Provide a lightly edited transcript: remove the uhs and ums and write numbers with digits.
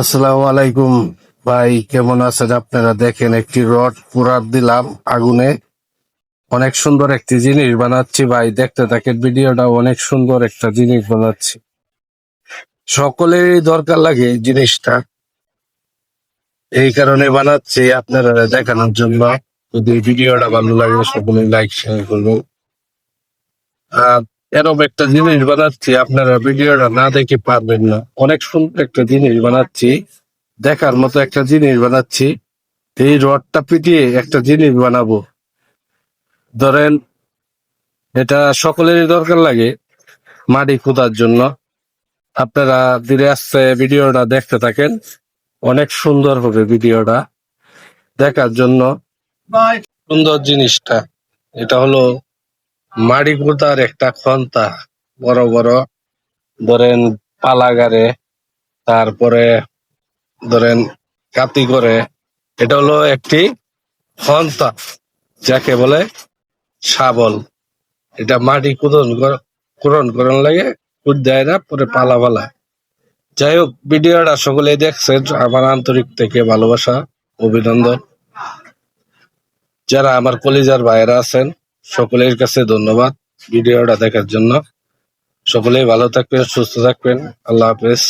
আসসালামু আলাইকুম ভাই, কেমন আছেন আপনারা? দেখেন, একটি রড পুরাত দিলাম আগুনে। অনেক সুন্দর একটি জিনিস বানাচ্ছি ভাই, দেখতে থাকেন ভিডিওটা। অনেক সুন্দর একটা জিনিস বানাচ্ছি, সকলেরই দরকার লাগে এই জিনিসটা, এই কারণে বানাচ্ছি আপনারা দেখানোর জন্য। যদি ভিডিওটা ভালো লাগে সকলে লাইক শেয়ার করবেন। আর এরকম একটা জিনিস বানাচ্ছি, আপনারা ভিডিওটা না দেখে পারবেন না। অনেক সুন্দর একটা জিনিস বানাচ্ছি, দেখার মতো একটা জিনিস বানাচ্ছি। এই রডটা পিটিয়ে একটা জিনিস বানাবো। ধরেন, এটা সকলেরই দরকার লাগে মাটি খোদার জন্য। আপনারা ধীরে আস্তে ভিডিওটা দেখতে থাকেন, অনেক সুন্দর হবে ভিডিওটা দেখার জন্য। সুন্দর জিনিসটা এটা হলো মাটি খোদার একটা খন্তা, বড় বড় ধরেন পালাগারে, তারপরে ধরেন কাতি করে। এটা হলো একটি খন্তা, যাকে বলে শাবল। এটা মাটি খনন করার লাগে, খুদ দেয় না, পরে পালা পালা। যাই হোক, ভিডিওটা সকলে দেখছেন, আমার আন্তরিক থেকে ভালোবাসা, অভিনন্দন। যারা আমার কলিজার ভাইয়েরা আছেন, সকলের কাছে ধন্যবাদ ভিডিওটা দেখার জন্য। সকলেই ভালো থাকবেন, সুস্থ থাকবেন। আল্লাহ হাফেজ।